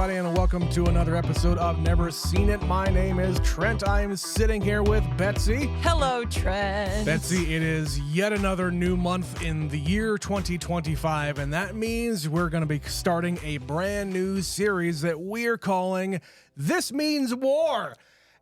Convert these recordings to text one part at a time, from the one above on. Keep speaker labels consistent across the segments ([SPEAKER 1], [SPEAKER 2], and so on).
[SPEAKER 1] everybody, and welcome to another episode of Never Seen It. My name is Trent. I am sitting here with Betsy.
[SPEAKER 2] Hello, Trent.
[SPEAKER 1] Betsy, it is yet another new month in the year 2025, and that means we're going to be starting a brand new series that we're calling This Means War.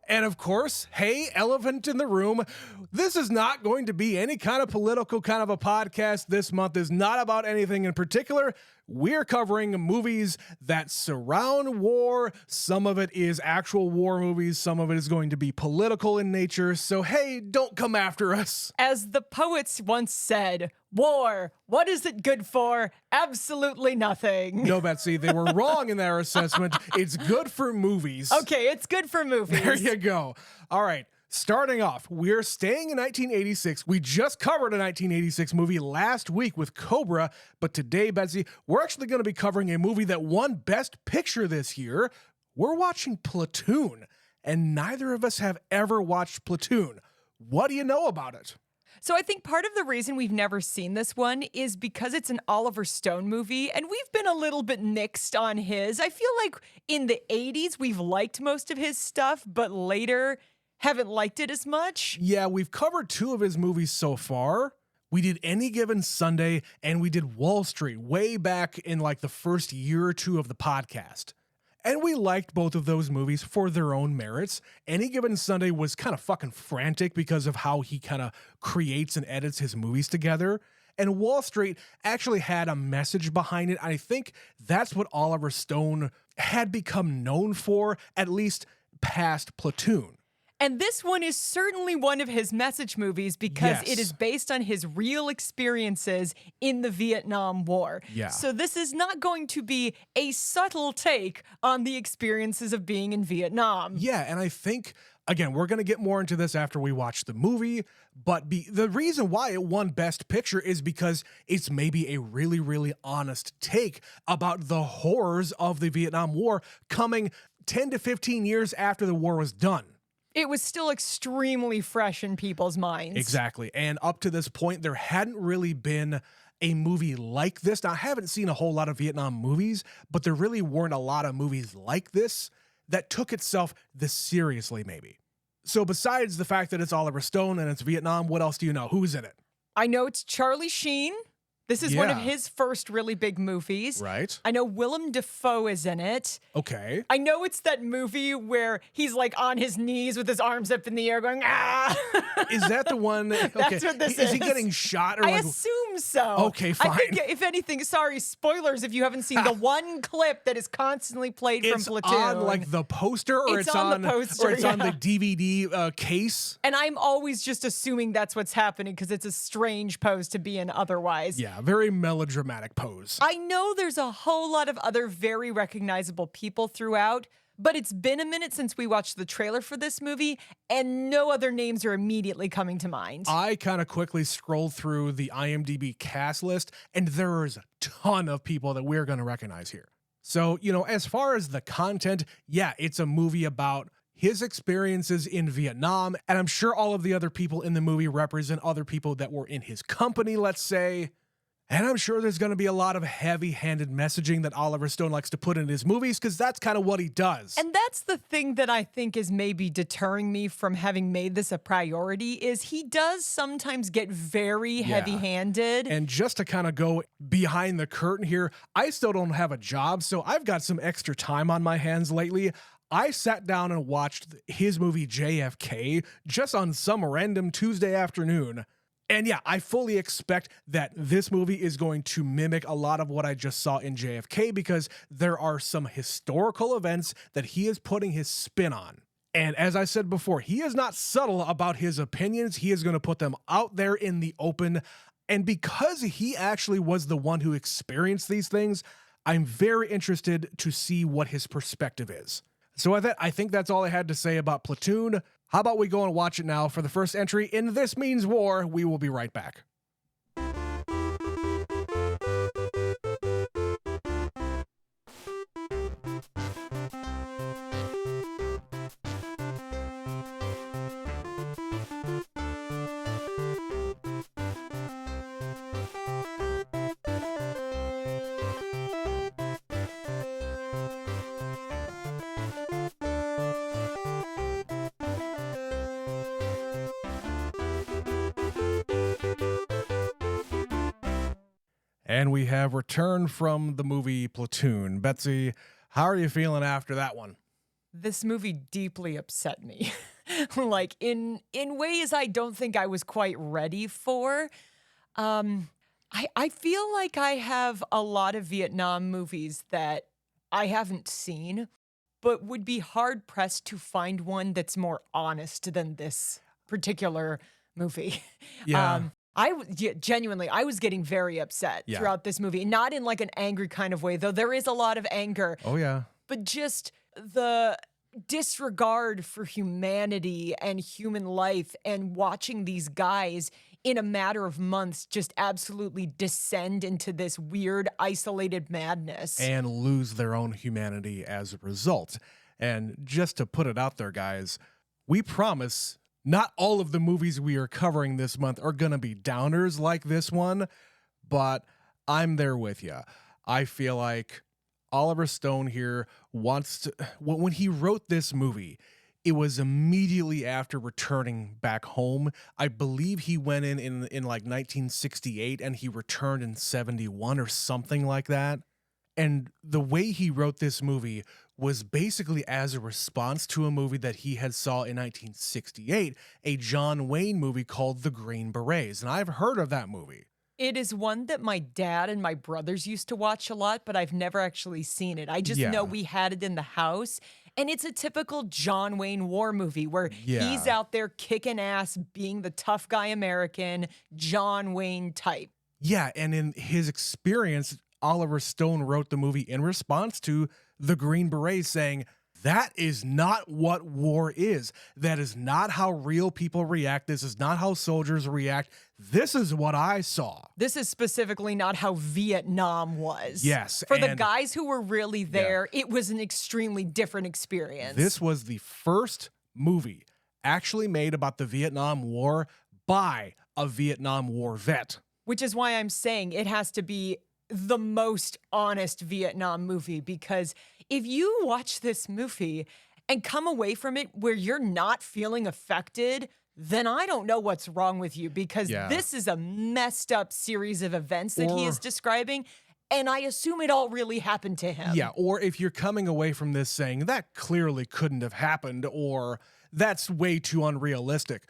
[SPEAKER 1] And of course, hey, elephant in the room, this is not going to be any kind of political kind of a podcast. This month is not about anything in particular. We're covering movies that surround war. Some of it is actual war movies. Some of it is going to be political in nature. So, hey, don't come after us.
[SPEAKER 2] As the poets once said, war, what is it good for? Absolutely nothing.
[SPEAKER 1] No, Betsy, they were wrong in their assessment. It's good for movies.
[SPEAKER 2] Okay, it's good for movies.
[SPEAKER 1] There you go. All right. Starting off, we're staying in 1986. We just covered a 1986 movie last week with Cobra, but today, Betsy, we're actually going to be covering a movie that won Best Picture this year. We're watching Platoon, and neither of us have ever watched Platoon. What do you know about it?
[SPEAKER 2] So I think part of the reason we've never seen this one is because it's an Oliver Stone movie, and we've been a little bit nixed on his. I feel like in the 80s, we've liked most of his stuff, but later haven't liked it as much.
[SPEAKER 1] Yeah, we've covered two of his movies so far. We did Any Given Sunday, and we did Wall Street way back in like the first year or two of the podcast. And we liked both of those movies for their own merits. Any Given Sunday was kind of fucking frantic because of how he kind of creates and edits his movies together. And Wall Street actually had a message behind it. I think that's what Oliver Stone had become known for, at least past Platoon.
[SPEAKER 2] And this one is certainly one of his message movies because it is based on his real experiences in the Vietnam War.
[SPEAKER 1] Yeah.
[SPEAKER 2] So this is not going to be a subtle take on the experiences of being in Vietnam.
[SPEAKER 1] Yeah, and I think, again, we're going to get more into this after we watch the movie, but the reason why it won Best Picture is because it's maybe a really, really honest take about the horrors of the Vietnam War coming 10 to 15 years after the war was done.
[SPEAKER 2] It was still extremely fresh in people's minds.
[SPEAKER 1] Exactly. And up to this point, there hadn't really been a movie like this. Now, I haven't seen a whole lot of Vietnam movies, but there really weren't a lot of movies like this that took itself this seriously, maybe. So besides the fact that it's Oliver Stone and it's Vietnam, what else do you know? Who's in it?
[SPEAKER 2] I know it's Charlie Sheen. This is one of his first really big movies.
[SPEAKER 1] Right.
[SPEAKER 2] I know Willem Dafoe is in it.
[SPEAKER 1] Okay.
[SPEAKER 2] I know it's that movie where he's like on his knees with his arms up in the air going, ah!
[SPEAKER 1] Is that the one? Okay.
[SPEAKER 2] That's what this is.
[SPEAKER 1] Is he getting shot? Or
[SPEAKER 2] I
[SPEAKER 1] like,
[SPEAKER 2] assume so.
[SPEAKER 1] Okay, fine.
[SPEAKER 2] I think, if anything, sorry, spoilers if you haven't seen the one clip that is constantly played from Platoon.
[SPEAKER 1] It's on like the poster, or it's on
[SPEAKER 2] the poster,
[SPEAKER 1] or it's on the DVD case?
[SPEAKER 2] And I'm always just assuming that's what's happening because it's a strange pose to be in otherwise.
[SPEAKER 1] Yeah, very melodramatic pose.
[SPEAKER 2] I know there's a whole lot of other very recognizable people throughout, but it's been a minute since we watched the trailer for this movie, and no other names are immediately coming to mind.
[SPEAKER 1] I kind of quickly scrolled through the IMDb cast list, and there's a ton of people that we're going to recognize here. So, as far as the content, yeah, it's a movie about his experiences in Vietnam, and I'm sure all of the other people in the movie represent other people that were in his company, let's say. And I'm sure there's going to be a lot of heavy-handed messaging that Oliver Stone likes to put in his movies because that's kind of what he does.
[SPEAKER 2] And that's the thing that I think is maybe deterring me from having made this a priority is he does sometimes get very heavy-handed.
[SPEAKER 1] And just to kind of go behind the curtain here, I still don't have a job, so I've got some extra time on my hands lately. I sat down and watched his movie JFK just on some random Tuesday afternoon. And yeah, I fully expect that this movie is going to mimic a lot of what I just saw in JFK because there are some historical events that he is putting his spin on. And as I said before, he is not subtle about his opinions. He is going to put them out there in the open. And because he actually was the one who experienced these things, I'm very interested to see what his perspective is. So with that, I think that's all I had to say about Platoon. How about we go and watch it now for the first entry in This Means War? We will be right back. And we have returned from the movie Platoon. Betsy, how are you feeling after that one?
[SPEAKER 2] This movie deeply upset me. Like in ways I don't think I was quite ready for. I feel like I have a lot of Vietnam movies that I haven't seen, but would be hard pressed to find one that's more honest than this particular movie.
[SPEAKER 1] Yeah.
[SPEAKER 2] Genuinely, I was getting very upset
[SPEAKER 1] Yeah.
[SPEAKER 2] throughout this movie, not in like an angry kind of way, though there is a lot of anger,
[SPEAKER 1] Oh, yeah.
[SPEAKER 2] but just the disregard for humanity and human life and watching these guys in a matter of months just absolutely descend into this weird isolated madness.
[SPEAKER 1] And lose their own humanity as a result. And just to put it out there, guys, we promise not all of the movies we are covering this month are going to be downers like this one, but I'm there with you. I feel like Oliver Stone here wants to, when he wrote this movie, it was immediately after returning back home. I believe he went in like 1968 and he returned in 71 or something like that. And the way he wrote this movie was basically as a response to a movie that he had saw in 1968, a John Wayne movie called The Green Berets. And I've heard of that movie.
[SPEAKER 2] It is one that my dad and my brothers used to watch a lot, but I've never actually seen it. I just know we had it in the house. And it's a typical John Wayne war movie where he's out there kicking ass, being the tough guy American, John Wayne type.
[SPEAKER 1] Yeah, and in his experience, Oliver Stone wrote the movie in response to the Green Berets, saying, that is not what war is. That is not how real people react. This is not how soldiers react. This is what I saw.
[SPEAKER 2] This is specifically not how Vietnam was.
[SPEAKER 1] Yes.
[SPEAKER 2] For the guys who were really there, it was an extremely different experience.
[SPEAKER 1] This was the first movie actually made about the Vietnam War by a Vietnam War vet.
[SPEAKER 2] Which is why I'm saying it has to be the most honest Vietnam movie, because if you watch this movie and come away from it where you're not feeling affected, then I don't know what's wrong with you, because this is a messed up series of events that he is describing, and I assume it all really happened to him.
[SPEAKER 1] Yeah, or if you're coming away from this saying that clearly couldn't have happened, or that's way too unrealistic.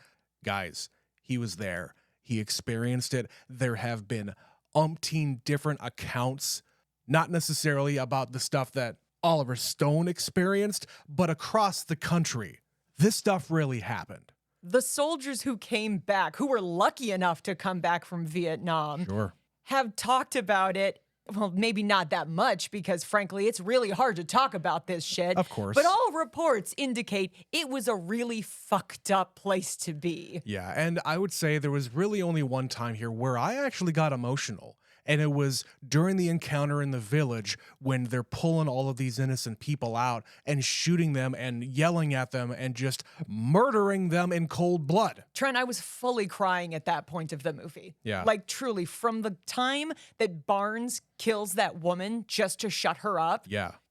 [SPEAKER 1] Guys, he was there. He experienced it. There have been umpteen different accounts, not necessarily about the stuff that Oliver Stone experienced, but across the country. This stuff really happened.
[SPEAKER 2] The soldiers who came back, who were lucky enough to come back from Vietnam, have talked about it. Well, maybe not that much, because frankly, it's really hard to talk about this shit.
[SPEAKER 1] Of course.
[SPEAKER 2] But all reports indicate it was a really fucked up place to be.
[SPEAKER 1] Yeah, and I would say there was really only one time here where I actually got emotional. And it was during the encounter in the village when they're pulling all of these innocent people out and shooting them and yelling at them and just murdering them in cold blood.
[SPEAKER 2] Trent, I was fully crying at that point of the movie.
[SPEAKER 1] Yeah.
[SPEAKER 2] Like, truly, from the time that Barnes kills that woman just to shut her up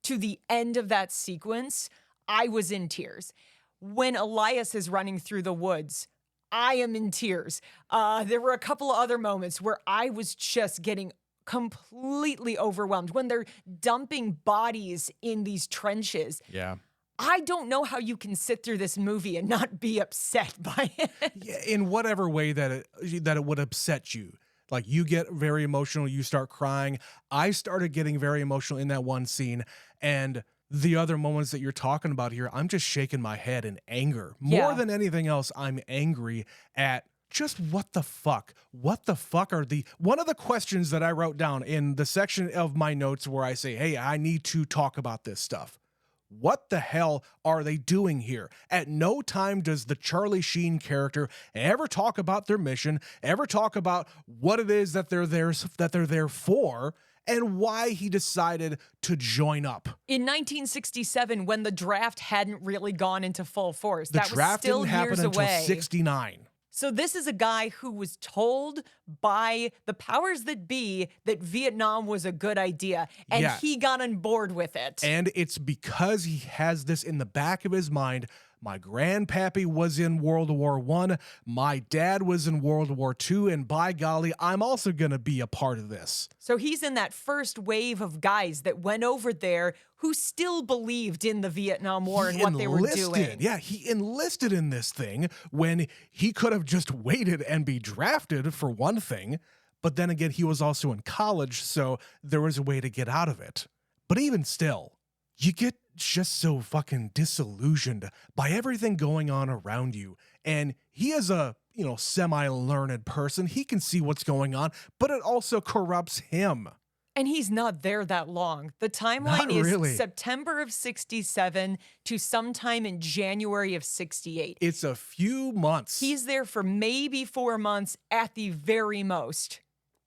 [SPEAKER 2] to the end of that sequence, I was in tears. When Elias is running through the woods, I am in tears. There were a couple of other moments where I was just getting completely overwhelmed when they're dumping bodies in these trenches.
[SPEAKER 1] Yeah.
[SPEAKER 2] I don't know how you can sit through this movie and not be upset by it.
[SPEAKER 1] Yeah, in whatever way that it would upset you. Like, you get very emotional, you start crying. I started getting very emotional in that one scene, and the other moments that you're talking about here, I'm just shaking my head in anger. More than anything else, I'm angry at just what the fuck? What the fuck are one of the questions that I wrote down in the section of my notes where I say, hey, I need to talk about this stuff. What the hell are they doing here? At no time does the Charlie Sheen character ever talk about their mission, ever talk about what it is that they're there for, and why he decided to join up.
[SPEAKER 2] In 1967, when the draft hadn't really gone into full force, that was
[SPEAKER 1] draft
[SPEAKER 2] still
[SPEAKER 1] didn't happen
[SPEAKER 2] years
[SPEAKER 1] until
[SPEAKER 2] away.
[SPEAKER 1] 69.
[SPEAKER 2] So this is a guy who was told by the powers that be that Vietnam was a good idea, and he got on board with it.
[SPEAKER 1] And it's because he has this in the back of his mind, My grandpappy was in World War I. My dad was in World War II. And by golly, I'm also going to be a part of this.
[SPEAKER 2] So he's in that first wave of guys that went over there who still believed in the Vietnam War and what they were doing.
[SPEAKER 1] Yeah, he enlisted in this thing when he could have just waited and be drafted, for one thing. But then again, he was also in college, so there was a way to get out of it. But even still, you get just so fucking disillusioned by everything going on around you. And he is a, semi-learned person. He can see what's going on, but it also corrupts him.
[SPEAKER 2] And he's not there that long. The timeline is
[SPEAKER 1] really.
[SPEAKER 2] September of 67 to sometime in January of 68.
[SPEAKER 1] It's a few months.
[SPEAKER 2] He's there for maybe 4 months at the very most.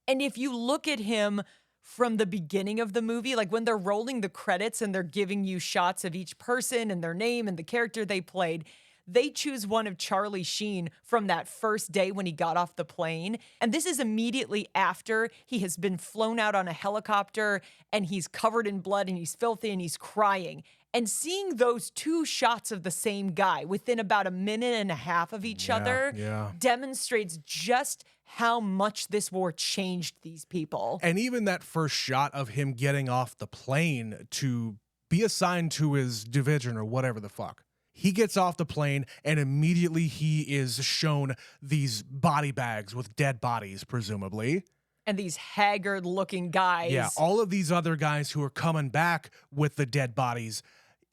[SPEAKER 2] And if you look at him from the beginning of the movie, like when they're rolling the credits and they're giving you shots of each person and their name and the character they played, they choose one of Charlie Sheen from that first day when he got off the plane. And this is immediately after he has been flown out on a helicopter and he's covered in blood and he's filthy and he's crying. And seeing those two shots of the same guy within about a minute and a half of each other demonstrates just how much this war changed these people.
[SPEAKER 1] And even that first shot of him getting off the plane to be assigned to his division or whatever the fuck. He gets off the plane and immediately he is shown these body bags with dead bodies, presumably.
[SPEAKER 2] And these haggard looking guys.
[SPEAKER 1] Yeah, all of these other guys who are coming back with the dead bodies.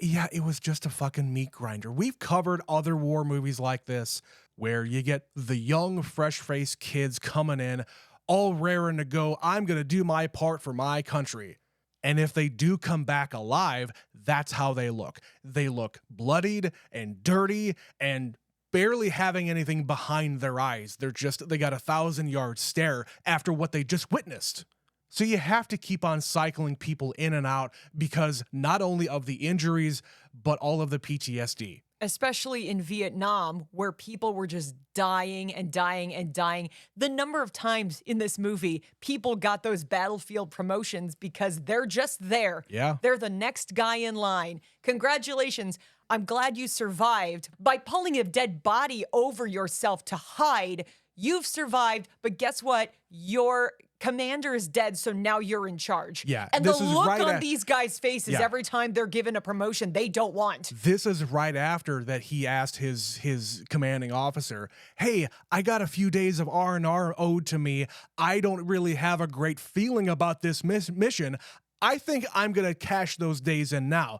[SPEAKER 1] Yeah, it was just a fucking meat grinder. We've covered other war movies like this where you get the young, fresh-faced kids coming in, all raring to go, I'm going to do my part for my country. And if they do come back alive, that's how they look. They look bloodied and dirty and barely having anything behind their eyes. They got a 1,000-yard stare after what they just witnessed. So you have to keep on cycling people in and out because not only of the injuries, but all of the PTSD.
[SPEAKER 2] Especially in Vietnam, where people were just dying and dying and dying. The number of times in this movie, people got those battlefield promotions because they're just there.
[SPEAKER 1] Yeah.
[SPEAKER 2] They're the next guy in line. Congratulations. I'm glad you survived. By pulling a dead body over yourself to hide, you've survived, but guess what? Your commander is dead, so now you're in charge.
[SPEAKER 1] Yeah,
[SPEAKER 2] and the
[SPEAKER 1] this is
[SPEAKER 2] look
[SPEAKER 1] right
[SPEAKER 2] on these guys' faces every time they're given a promotion they don't want.
[SPEAKER 1] This is right after that he asked his commanding officer, hey, I got a few days of R&R owed to me. I don't really have a great feeling about this mission. I think I'm going to cash those days in now.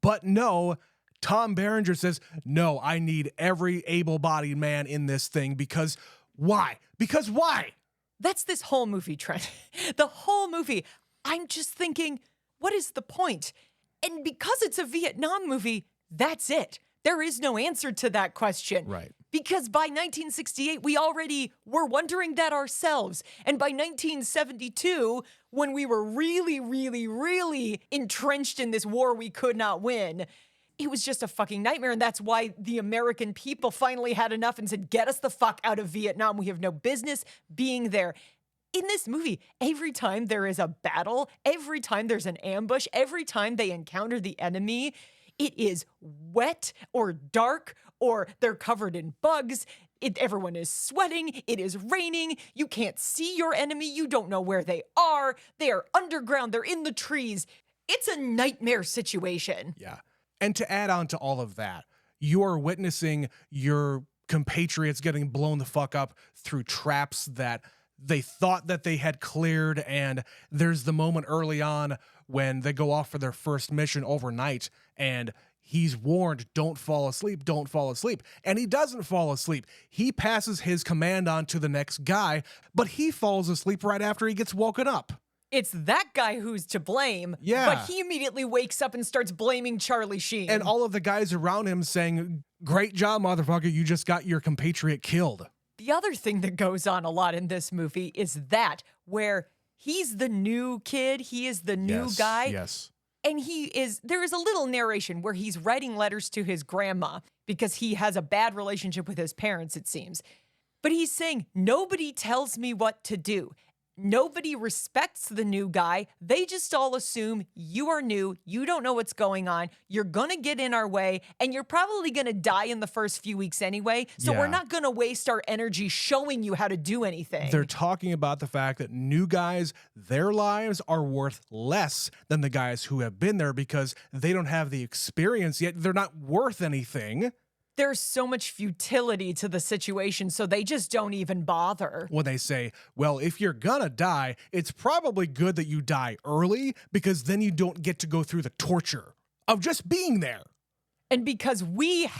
[SPEAKER 1] But no, Tom Berenger says, no, I need every able-bodied man in this thing because why? Because why?
[SPEAKER 2] That's this whole movie, Trent. The whole movie. I'm just thinking, what is the point? And because it's a Vietnam movie, that's it. There is no answer to that question.
[SPEAKER 1] Right.
[SPEAKER 2] Because by 1968, we already were wondering that ourselves. And by 1972, when we were really, really, really entrenched in this war we could not win, it was just a fucking nightmare. And that's why the American people finally had enough and said, get us the fuck out of Vietnam. We have no business being there. In this movie, every time there is a battle, every time there's an ambush, every time they encounter the enemy, it is wet or dark or they're covered in bugs. Everyone is sweating. It is raining. You can't see your enemy. You don't know where they are. They are underground. They're in the trees. It's a nightmare situation.
[SPEAKER 1] Yeah. And to add on to all of that, you are witnessing your compatriots getting blown the fuck up through traps that they thought that they had cleared. And there's the moment early on when they go off for their first mission overnight and he's warned, don't fall asleep, don't fall asleep. And he doesn't fall asleep. He passes his command on to the next guy, but he falls asleep right after he gets woken up.
[SPEAKER 2] It's that guy who's to blame, but he immediately wakes up and starts blaming Charlie Sheen.
[SPEAKER 1] And all of the guys around him saying, great job, motherfucker, you just got your compatriot killed.
[SPEAKER 2] The other thing that goes on a lot in this movie is that where he's the new kid, he is the new guy.
[SPEAKER 1] Yes.
[SPEAKER 2] And there is a little narration where he's writing letters to his grandma because he has a bad relationship with his parents, it seems. But he's saying, nobody tells me what to do. Nobody respects the new guy. They just all assume you are new. You don't know what's going on. You're going to get in our way, and you're probably going to die in the first few weeks anyway. So we're not going to waste our energy showing you how to do anything.
[SPEAKER 1] They're talking about the fact that new guys, their lives are worth less than the guys who have been there because they don't have the experience yet. They're not worth anything.
[SPEAKER 2] There's so much futility to the situation, so they just don't even bother.
[SPEAKER 1] When they say, well, if you're gonna die, it's probably good that you die early because then you don't get to go through the torture of just being there.
[SPEAKER 2] And because we've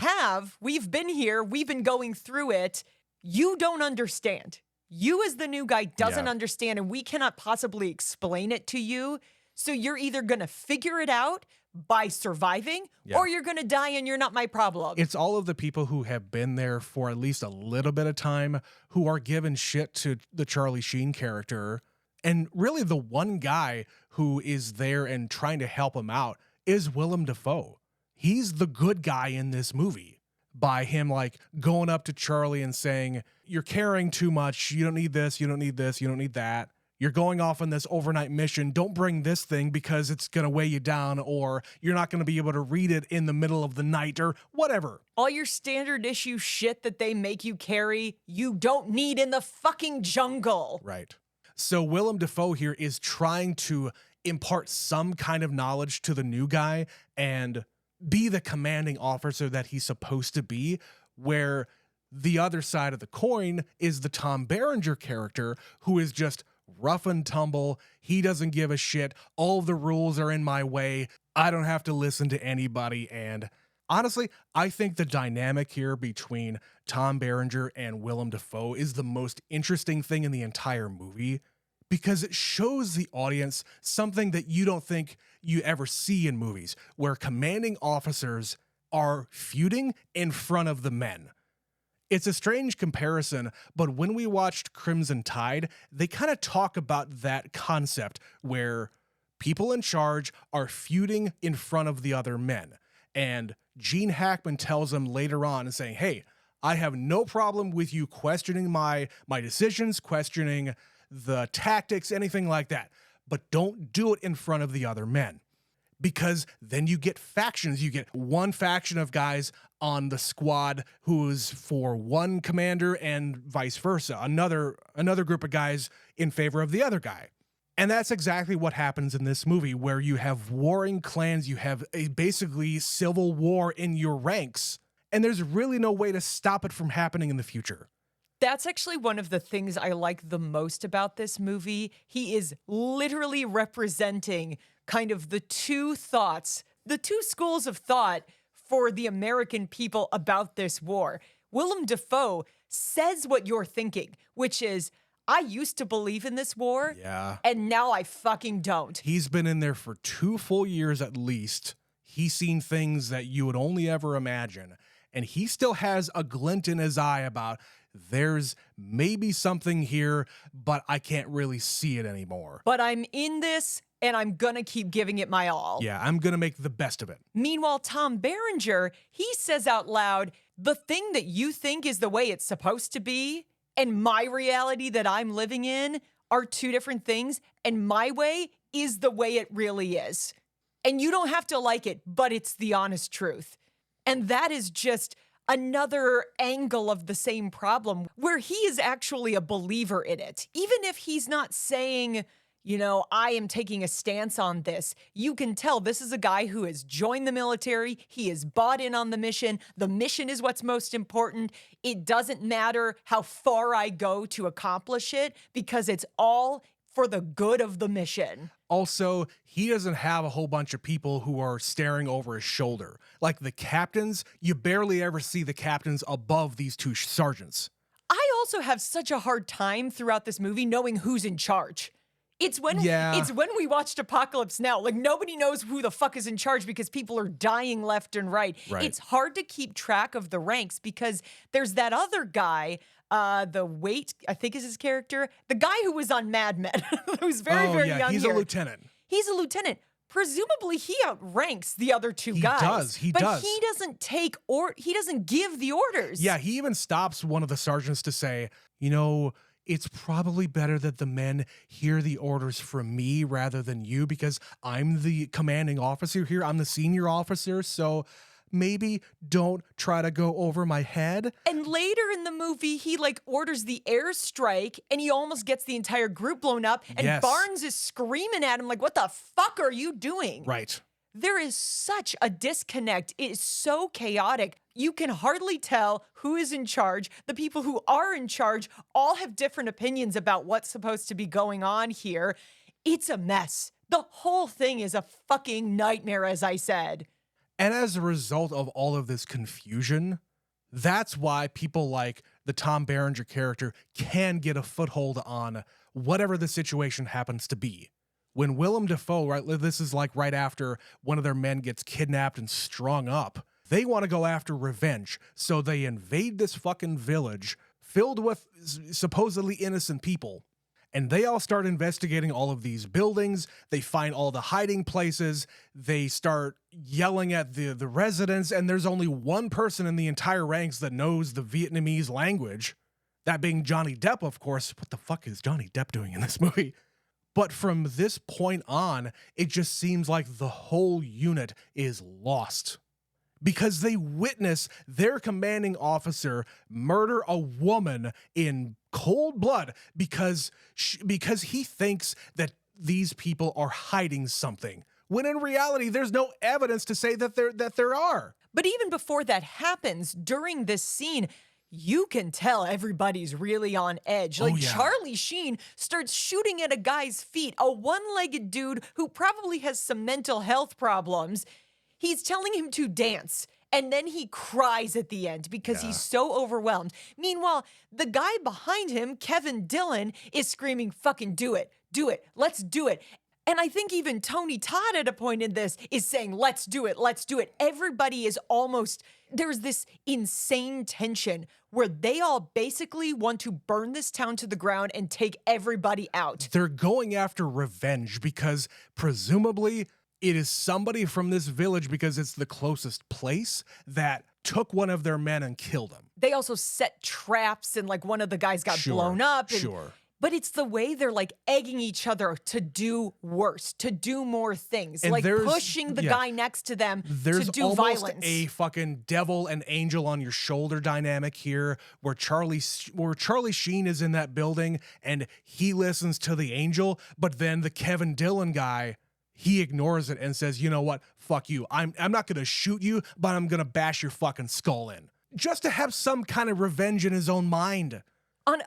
[SPEAKER 2] been here, we've been going through it, you don't understand. You as the new guy doesn't understand, and we cannot possibly explain it to you. So you're either gonna figure it out by surviving, or you're gonna die and you're not my problem.
[SPEAKER 1] It's all of the people who have been there for at least a little bit of time who are giving shit to the Charlie Sheen character. And really the one guy who is there and trying to help him out is Willem Dafoe. He's the good guy in this movie by him like going up to Charlie and saying, you're carrying too much. You don't need this. You don't need this. You don't need that. You're going off on this overnight mission. Don't bring this thing because it's going to weigh you down, or you're not going to be able to read it in the middle of the night, or whatever.
[SPEAKER 2] All your standard issue shit that they make you carry, you don't need in the fucking jungle.
[SPEAKER 1] Right. So Willem Dafoe here is trying to impart some kind of knowledge to the new guy and be the commanding officer that he's supposed to be, where the other side of the coin is the Tom Berenger character who is just rough and tumble. He doesn't give a shit. All of the rules are in my way. I don't have to listen to anybody. And honestly, I think the dynamic here between Tom Berenger and Willem Dafoe is the most interesting thing in the entire movie because it shows the audience something that you don't think you ever see in movies, where commanding officers are feuding in front of the men. It's a strange comparison, but when we watched Crimson Tide, they kind of talk about that concept where people in charge are feuding in front of the other men. And Gene Hackman tells them later on and saying, hey, I have no problem with you questioning my decisions, questioning the tactics, anything like that, but don't do it in front of the other men. Because then you get factions. You get one faction of guys on the squad who's for one commander and vice versa. Another group of guys in favor of the other guy. And that's exactly what happens in this movie, where you have warring clans. You have a basically civil war in your ranks. And there's really no way to stop it from happening in the future.
[SPEAKER 2] That's actually one of the things I like the most about this movie. He is literally representing kind of the two schools of thought for the American people about this war. Willem Dafoe says what you're thinking, which is, I used to believe in this war, and now I fucking don't.
[SPEAKER 1] He's been in there for 2 full years at least. He's seen things that you would only ever imagine. And he still has a glint in his eye about there's maybe something here, but I can't really see it anymore.
[SPEAKER 2] But I'm in this, and I'm gonna keep giving it my all.
[SPEAKER 1] Yeah, I'm gonna make the best of it.
[SPEAKER 2] Meanwhile, Tom Berenger, he says out loud, the thing that you think is the way it's supposed to be, and my reality that I'm living in are two different things, and my way is the way it really is. And you don't have to like it, but it's the honest truth. And that is just another angle of the same problem, where he is actually a believer in it. Even if he's not saying, you know, I am taking a stance on this. You can tell this is a guy who has joined the military. He is bought in on the mission. The mission is what's most important. It doesn't matter how far I go to accomplish it, because it's all for the good of the mission.
[SPEAKER 1] Also, he doesn't have a whole bunch of people who are staring over his shoulder. Like the captains, you barely ever see the captains above these two sergeants.
[SPEAKER 2] I also have such a hard time throughout this movie knowing who's in charge. It's when we watched Apocalypse Now. Like, nobody knows who the fuck is in charge because people are dying left and right. It's hard to keep track of the ranks because there's that other guy, the Wait, I think is his character, the guy who was on Mad Men, who's very young.
[SPEAKER 1] He's a lieutenant.
[SPEAKER 2] He's a lieutenant. Presumably, he outranks the other two guys.
[SPEAKER 1] He does.
[SPEAKER 2] But he doesn't give the orders.
[SPEAKER 1] Yeah, he even stops one of the sergeants to say, you know, it's probably better that the men hear the orders from me rather than you because I'm the commanding officer here. I'm the senior officer. So maybe don't try to go over my head.
[SPEAKER 2] And later in the movie, he like orders the airstrike and he almost gets the entire group blown up. And
[SPEAKER 1] Yes.
[SPEAKER 2] Barnes is screaming at him like, what the fuck are you doing?
[SPEAKER 1] Right.
[SPEAKER 2] There is such a disconnect. It is so chaotic. You can hardly tell who is in charge. The people who are in charge all have different opinions about what's supposed to be going on here. It's a mess. The whole thing is a fucking nightmare, as I said.
[SPEAKER 1] And as a result of all of this confusion, that's why people like the Tom Berenger character can get a foothold on whatever the situation happens to be. When Willem Dafoe, right, this is like right after one of their men gets kidnapped and strung up, they want to go after revenge. So they invade this fucking village filled with supposedly innocent people. And they all start investigating all of these buildings. They find all the hiding places. They start yelling at the residents. And there's only one person in the entire ranks that knows the Vietnamese language. That being Johnny Depp, of course. What the fuck is Johnny Depp doing in this movie? But from this point on, it just seems like the whole unit is lost. Because they witness their commanding officer murder a woman in cold blood because he thinks that these people are hiding something. When in reality, there's no evidence to say that there are.
[SPEAKER 2] But even before that happens, during this scene, you can tell everybody's really on edge. Like,
[SPEAKER 1] yeah.
[SPEAKER 2] Charlie Sheen starts shooting at a guy's feet, a one-legged dude who probably has some mental health problems. He's telling him to dance, and then he cries at the end because he's so overwhelmed. Meanwhile, the guy behind him, Kevin Dillon, is screaming, fucking do it, let's do it. And I think even Tony Todd at a point in this is saying, let's do it. Everybody is there's this insane tension where they all basically want to burn this town to the ground and take everybody out.
[SPEAKER 1] They're going after revenge because presumably it is somebody from this village, because it's the closest place, that took one of their men and killed him.
[SPEAKER 2] They also set traps and like one of the guys got blown up. But it's the way they're like egging each other to do worse, to do more things,
[SPEAKER 1] and
[SPEAKER 2] like pushing the guy next to them to do
[SPEAKER 1] almost
[SPEAKER 2] violence.
[SPEAKER 1] A fucking devil and angel on your shoulder dynamic here, where Charlie Sheen is in that building and he listens to the angel, but then the Kevin Dillon guy, he ignores it and says, you know what, fuck you. I'm not gonna shoot you, but I'm gonna bash your fucking skull in, just to have some kind of revenge in his own mind.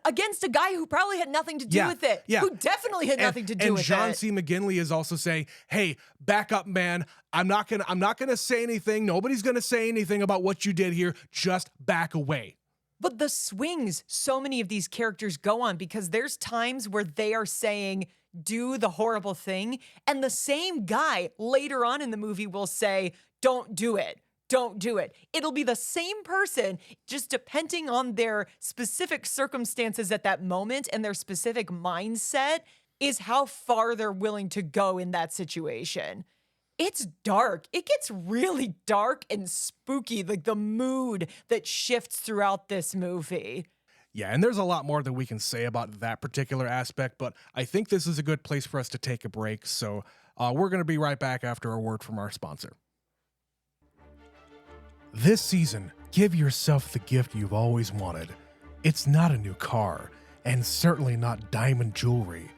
[SPEAKER 2] Against a guy who probably had nothing to do with it.
[SPEAKER 1] Yeah.
[SPEAKER 2] Who definitely had nothing to do with it.
[SPEAKER 1] And John C. McGinley is also saying, hey, back up, man. I'm not gonna say anything. Nobody's gonna say anything about what you did here. Just back away.
[SPEAKER 2] But the swings so many of these characters go on, because there's times where they are saying, do the horrible thing, and the same guy later on in the movie will say, don't do it. Don't do it. It'll be the same person, just depending on their specific circumstances at that moment and their specific mindset is how far they're willing to go in that situation. It's dark. It gets really dark and spooky, like the mood that shifts throughout this movie.
[SPEAKER 1] Yeah, and there's a lot more that we can say about that particular aspect, but I think this is a good place for us to take a break. So we're going to be right back after a word from our sponsor. This season, give yourself the gift you've always wanted. It's not a new car, and certainly not diamond jewelry.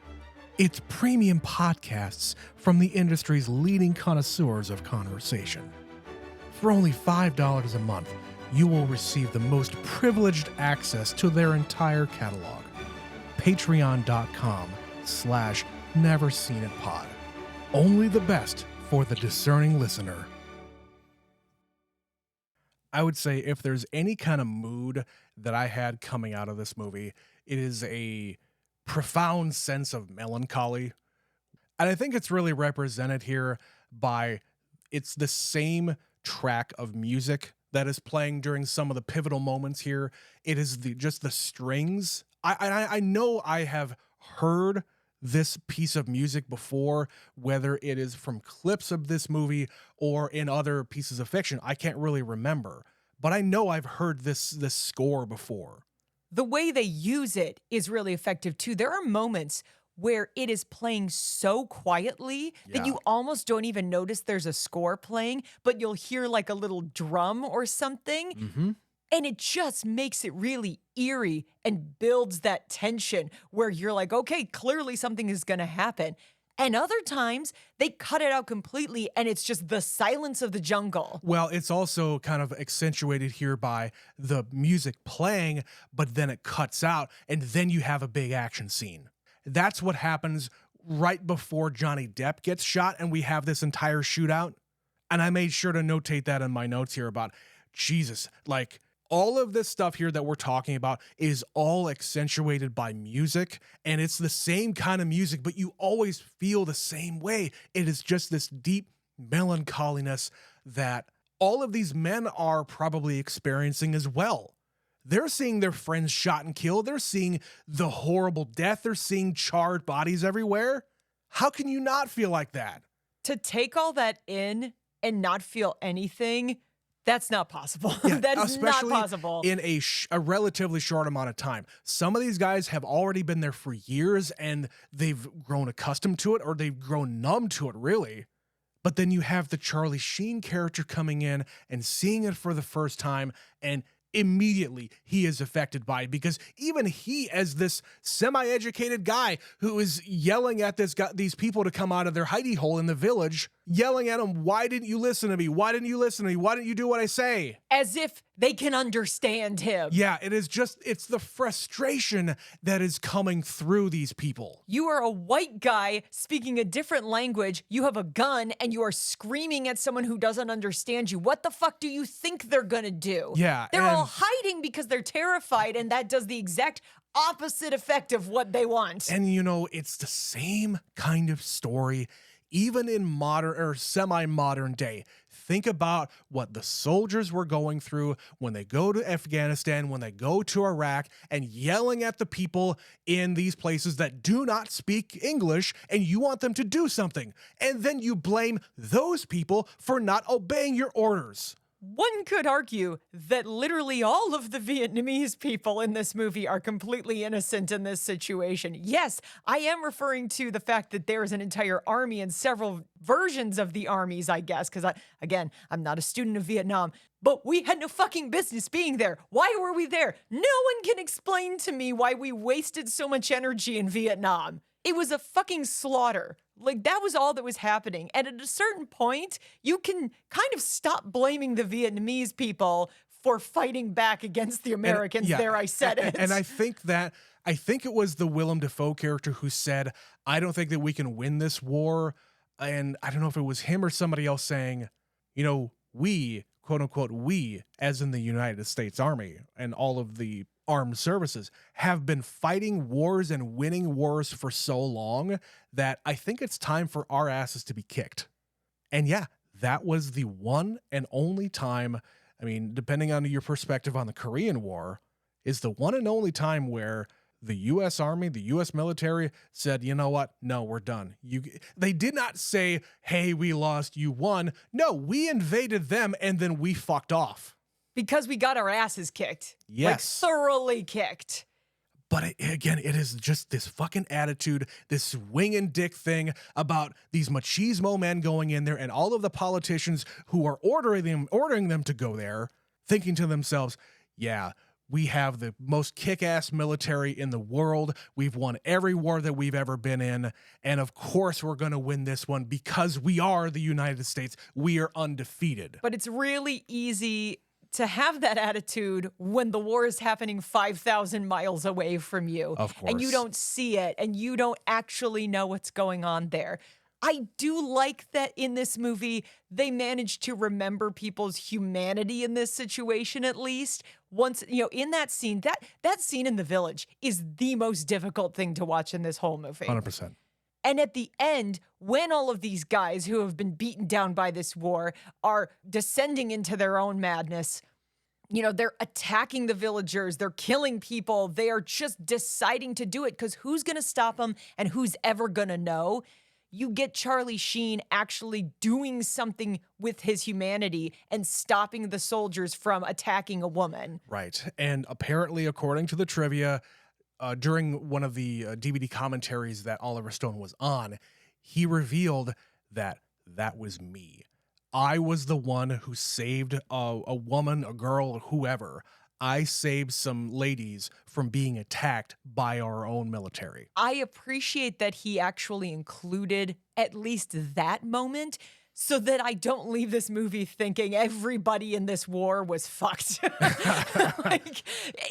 [SPEAKER 1] It's premium podcasts from the industry's leading connoisseurs of conversation. For only $5 a month, you will receive the most privileged access to their entire catalog. Patreon.com/NeverSeenItPod. Only the best for the discerning listener. I would say if there's any kind of mood that I had coming out of this movie, it is a profound sense of melancholy. And I think it's really represented here by it's the same track of music that is playing during some of the pivotal moments here. It is just the strings. I know I have heard this piece of music before, whether it is from clips of this movie or in other pieces of fiction. I can't really remember, but I know I've heard this score before.
[SPEAKER 2] The way they use it is really effective too. There are moments where it is playing so quietly that
[SPEAKER 1] Yeah.
[SPEAKER 2] you almost don't even notice there's a score playing, but you'll hear like a little drum or something.
[SPEAKER 1] Hmm.
[SPEAKER 2] And it just makes it really eerie and builds that tension where you're like, okay, clearly something is going to happen. And other times they cut it out completely and it's just the silence of the jungle.
[SPEAKER 1] Well, it's also kind of accentuated here by the music playing, but then it cuts out, and then you have a big action scene. That's what happens right before Johnny Depp gets shot, and we have this entire shootout. And I made sure to notate that in my notes here about Jesus, like all of this stuff here that we're talking about is all accentuated by music, and it's the same kind of music, but you always feel the same way. It is just this deep melancholiness that all of these men are probably experiencing as well. They're seeing their friends shot and killed. They're seeing the horrible death. They're seeing charred bodies everywhere. How can you not feel like that?
[SPEAKER 2] To take all that in and not feel anything, that's not possible.
[SPEAKER 1] Yeah,
[SPEAKER 2] That is not
[SPEAKER 1] especially
[SPEAKER 2] possible.
[SPEAKER 1] in a relatively short amount of time. Some of these guys have already been there for years and they've grown accustomed to it, or they've grown numb to it, really. But then you have the Charlie Sheen character coming in and seeing it for the first time, and immediately he is affected by it, because even he, as this semi-educated guy who is yelling at these people to come out of their hidey hole in the village, yelling at him, why didn't you listen to me? Why didn't you listen to me? Why didn't you do what I say?
[SPEAKER 2] As if they can understand him.
[SPEAKER 1] Yeah, it's the frustration that is coming through these people.
[SPEAKER 2] You are a white guy speaking a different language. You have a gun and you are screaming at someone who doesn't understand you. What the fuck do you think they're gonna do?
[SPEAKER 1] Yeah,
[SPEAKER 2] They're all
[SPEAKER 1] and-
[SPEAKER 2] hiding because they're terrified, and that does the exact opposite effect of what they want.
[SPEAKER 1] And it's the same kind of story, even in modern or semi-modern day. Think about what the soldiers were going through when they go to Afghanistan, when they go to Iraq, and yelling at the people in these places that do not speak English, and you want them to do something. And then you blame those people for not obeying your orders.
[SPEAKER 2] One could argue that literally all of the Vietnamese people in this movie are completely innocent in this situation. Yes, I am referring to the fact that there is an entire army and several versions of the armies, I guess, because I'm not a student of Vietnam, but we had no fucking business being there. Why were we there? No one can explain to me why we wasted so much energy in Vietnam. It was a fucking slaughter. Like, that was all that was happening. And at a certain point, you can kind of stop blaming the Vietnamese people for fighting back against the Americans. I said it.
[SPEAKER 1] And I think it was the Willem Dafoe character who said, I don't think that we can win this war. And I don't know if it was him or somebody else saying, we, quote unquote, we, as in the United States Army and all of the armed services, have been fighting wars and winning wars for so long that I think it's time for our asses to be kicked. And yeah, that was the one and only time, depending on your perspective on the Korean War, is the one and only time where the U.S. Army, the U.S. military said, you know what? No, we're done. They did not say, hey, we lost, you won. No, we invaded them and then we fucked off.
[SPEAKER 2] Because we got our asses kicked.
[SPEAKER 1] Yes.
[SPEAKER 2] Like, thoroughly kicked.
[SPEAKER 1] But it is just this fucking attitude, this swing and dick thing about these machismo men going in there and all of the politicians who are ordering them to go there, thinking to themselves, yeah, we have the most kick-ass military in the world. We've won every war that we've ever been in. And of course we're going to win this one because we are the United States. We are undefeated.
[SPEAKER 2] But it's really easy to have that attitude when the war is happening 5,000 miles away from you.
[SPEAKER 1] Of course.
[SPEAKER 2] And you don't see it and you don't actually know what's going on there. I do like that in this movie, they managed to remember people's humanity in this situation, at least. Once, in that scene, that scene in the village is the most difficult thing to watch in this whole movie.
[SPEAKER 1] 100%.
[SPEAKER 2] And at the end, when all of these guys who have been beaten down by this war are descending into their own madness, they're attacking the villagers, they're killing people, they are just deciding to do it because who's going to stop them and who's ever going to know? you get Charlie Sheen actually doing something with his humanity and stopping the soldiers from attacking a woman.
[SPEAKER 1] Right. And apparently, according to the trivia, during one of the DVD commentaries that Oliver Stone was on, he revealed that that was me. I was the one who saved a woman, a girl, whoever. I saved some ladies from being attacked by our own military.
[SPEAKER 2] I appreciate that he actually included at least that moment so that I don't leave this movie thinking everybody in this war was fucked. Like,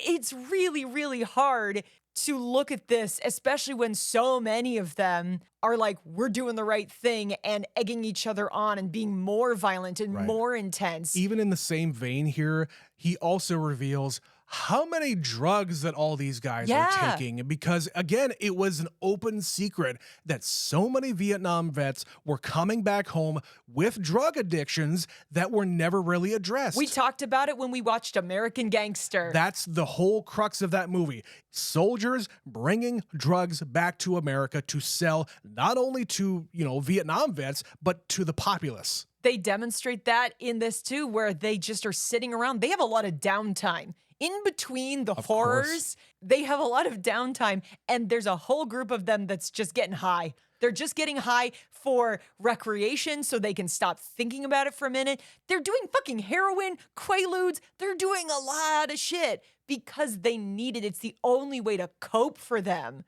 [SPEAKER 2] it's really, really hard to look at this, especially when so many of them are like, we're doing the right thing and egging each other on and being more violent and more intense.
[SPEAKER 1] Even in the same vein here, he also reveals how many drugs that all these guys are taking. Because again, it was an open secret that so many Vietnam vets were coming back home with drug addictions that were never really addressed.
[SPEAKER 2] We talked about it when we watched American Gangster.
[SPEAKER 1] That's the whole crux of that movie. Soldiers bringing drugs back to America to sell not only to, Vietnam vets, but to the populace.
[SPEAKER 2] They demonstrate that in this too, where they just are sitting around. They have a lot of downtime. In between the horrors, they have a lot of downtime, and there's a whole group of them that's just getting high. They're just getting high for recreation so they can stop thinking about it for a minute. They're doing fucking heroin, quaaludes. They're doing a lot of shit because they need it. It's the only way to cope for them.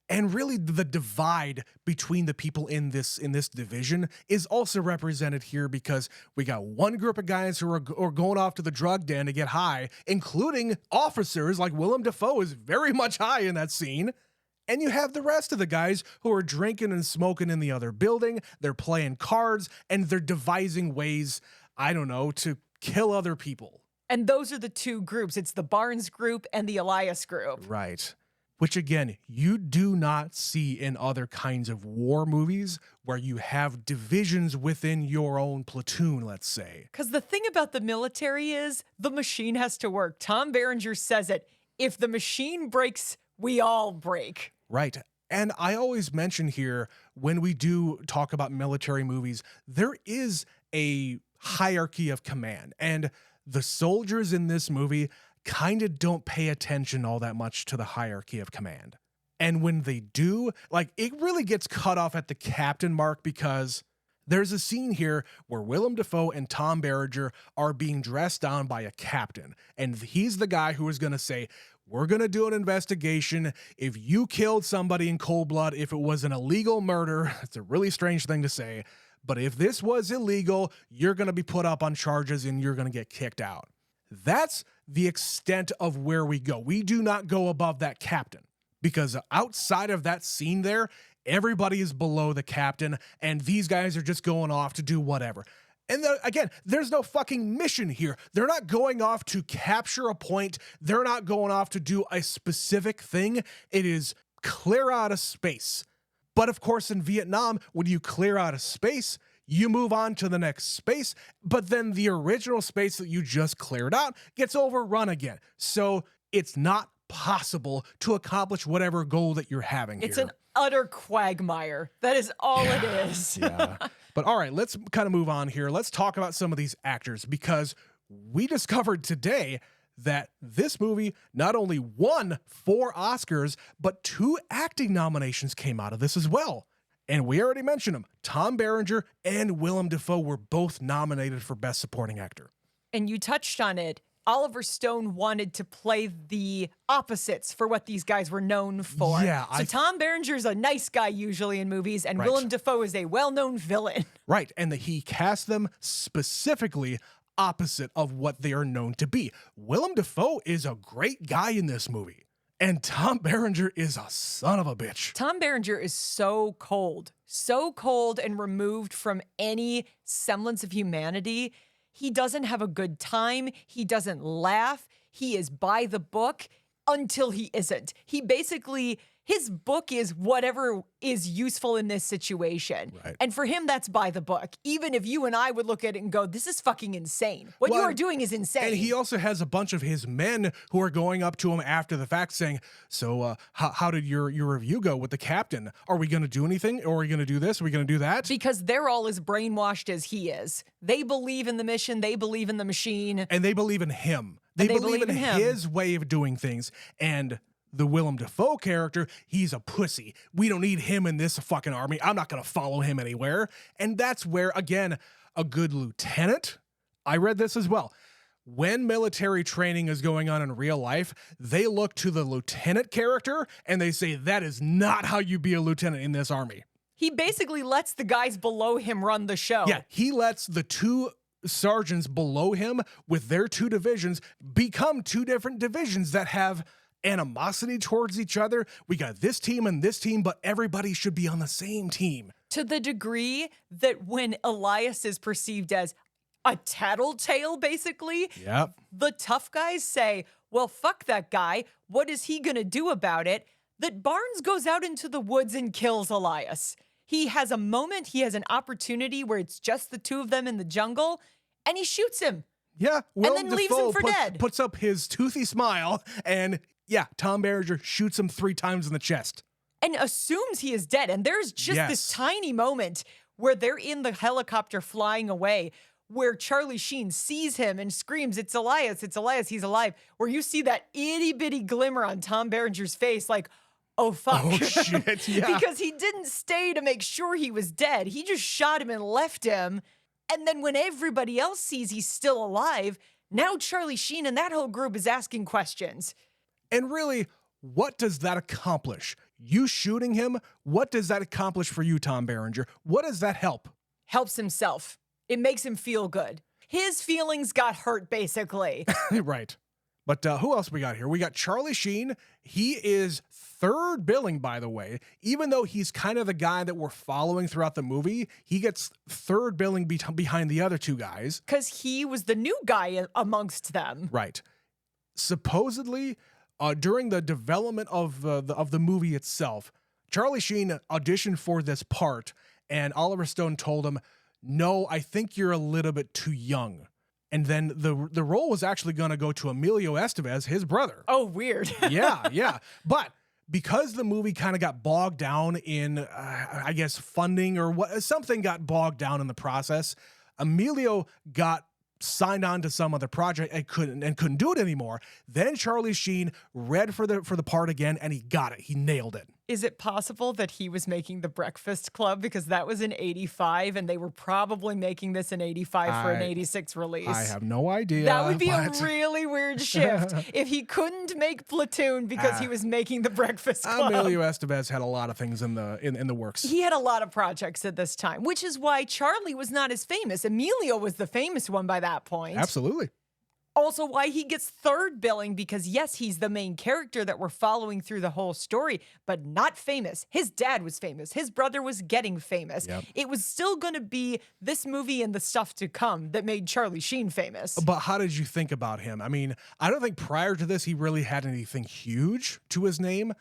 [SPEAKER 1] And really, the divide between the people in this division is also represented here because we got one group of guys who are going off to the drug den to get high, including officers like Willem Dafoe is very much high in that scene. And you have the rest of the guys who are drinking and smoking in the other building. They're playing cards and they're devising ways, to kill other people.
[SPEAKER 2] And those are the two groups. It's the Barnes group and the Elias group.
[SPEAKER 1] Right. Which, again, you do not see in other kinds of war movies where you have divisions within your own platoon, let's say.
[SPEAKER 2] Because the thing about the military is the machine has to work. Tom Berenger says it. If the machine breaks, we all break.
[SPEAKER 1] Right. And I always mention here, when we do talk about military movies, there is a hierarchy of command. And the soldiers in this movie kind of don't pay attention all that much to the hierarchy of command. And when they do, it really gets cut off at the captain mark because there's a scene here where Willem Dafoe and Tom Berenger are being dressed down by a captain. And he's the guy who is going to say, we're going to do an investigation. If you killed somebody in cold blood, if it was an illegal murder, it's a really strange thing to say, but if this was illegal, you're going to be put up on charges and you're going to get kicked out. That's the extent of where we go. We do not go above that captain because outside of that scene there, everybody is below the captain and these guys are just going off to do whatever. And again, there's no fucking mission here. They're not going off to capture a point. They're not going off to do a specific thing. It is clear out of space. But of course, in Vietnam, when you clear out of space, you move on to the next space, but then the original space that you just cleared out gets overrun again. So it's not possible to accomplish whatever goal that you're having
[SPEAKER 2] It's
[SPEAKER 1] here.
[SPEAKER 2] an utter quagmire. That is all it is.
[SPEAKER 1] Yeah. But all right, let's kind of move on here. Let's talk about some of these actors because we discovered today that this movie not only won 4 Oscars, but 2 acting nominations came out of this as well. And we already mentioned them. Tom Berenger and Willem Dafoe were both nominated for Best Supporting Actor.
[SPEAKER 2] And you touched on it. Oliver Stone wanted to play the opposites for what these guys were known for.
[SPEAKER 1] Yeah,
[SPEAKER 2] so Tom Berenger's a nice guy usually in movies, and Willem Dafoe is a well-known villain.
[SPEAKER 1] Right, and that he cast them specifically opposite of what they are known to be. Willem Dafoe is a great guy in this movie. And Tom Berenger is a son of a bitch.
[SPEAKER 2] Tom Berenger is so cold and removed from any semblance of humanity. He doesn't have a good time. He doesn't laugh. He is by the book until he isn't. He basically, His book is whatever is useful in this situation.
[SPEAKER 1] Right.
[SPEAKER 2] And for him, that's by the book. Even if you and I would look at it and go, this is fucking insane. What you are doing is insane.
[SPEAKER 1] And he also has a bunch of his men who are going up to him after the fact saying, so how did your review go with the captain? Are we going to do anything? Or are we going to do this? Are we going to do that?
[SPEAKER 2] Because they're all as brainwashed as he is. They believe in the mission. They believe in the machine.
[SPEAKER 1] And they believe in him. They believe in his way of doing things. And the Willem Dafoe character, he's a pussy. We don't need him in this fucking army. I'm not going to follow him anywhere. And that's where, again, a good lieutenant, I read this as well. When military training is going on in real life, they look to the lieutenant character and they say, that is not how you be a lieutenant in this army.
[SPEAKER 2] He basically lets the guys below him run the show.
[SPEAKER 1] Yeah, he lets the two sergeants below him with their two divisions become two different divisions that have animosity towards each other. We got this team and this team, but everybody should be on the same team.
[SPEAKER 2] To the degree that when Elias is perceived as a tattletale, basically,
[SPEAKER 1] Yep.
[SPEAKER 2] the tough guys say, well, fuck that guy. What is he going to do about it? That Barnes goes out into the woods and kills Elias. He has a moment, he has an opportunity where it's just the two of them in the jungle, and he shoots him.
[SPEAKER 1] Yeah, Willem
[SPEAKER 2] then leaves him for dead.
[SPEAKER 1] Puts up his toothy smile, and yeah, Tom Berenger shoots him 3 times in the chest.
[SPEAKER 2] And assumes he is dead. And there's just this tiny moment where they're in the helicopter flying away, where Charlie Sheen sees him and screams, it's Elias, he's alive. Where you see that itty bitty glimmer on Tom Berenger's face, like, oh, fuck.
[SPEAKER 1] Oh, shit, yeah.
[SPEAKER 2] Because he didn't stay to make sure he was dead. He just shot him and left him. And then when everybody else sees he's still alive, now Charlie Sheen and that whole group is asking questions.
[SPEAKER 1] And really, what does that accomplish? You shooting him, what does that accomplish for you, Tom Berenger? What does that help?
[SPEAKER 2] Helps himself. It makes him feel good. His feelings got hurt, basically.
[SPEAKER 1] Right. But who else we got here? We got Charlie Sheen. He is third billing, by the way. Even though he's kind of the guy that we're following throughout the movie, he gets third billing behind the other two guys.
[SPEAKER 2] Because he was the new guy amongst them.
[SPEAKER 1] Right. Supposedly, during the development of the movie itself, Charlie Sheen auditioned for this part, and Oliver Stone told him, no, I think you're a little bit too young. And then the role was actually going to go to Emilio Estevez, his brother.
[SPEAKER 2] Oh, weird.
[SPEAKER 1] Yeah. But because the movie kind of got bogged down in, I guess, funding or something got bogged down in the process, Emilio got signed on to some other project and couldn't do it anymore. Then Charlie Sheen read for the part again, and he got it. He nailed it.
[SPEAKER 2] Is it possible that he was making The Breakfast Club because that was in 85 and they were probably making this in 85 for an 86 release?
[SPEAKER 1] I have no idea.
[SPEAKER 2] That would be a really weird shift if he couldn't make Platoon because he was making The Breakfast Club.
[SPEAKER 1] Emilio Estevez had a lot of things in the works.
[SPEAKER 2] He had a lot of projects at this time, which is why Charlie was not as famous. Emilio was the famous one by that point.
[SPEAKER 1] Absolutely.
[SPEAKER 2] Also why he gets third billing because, yes, he's the main character that we're following through the whole story, but not famous. His dad was famous. His brother was getting famous.
[SPEAKER 1] Yep.
[SPEAKER 2] It was still going to be this movie and the stuff to come that made Charlie Sheen famous.
[SPEAKER 1] But how did you think about him? I mean, I don't think prior to this he really had anything huge to his name,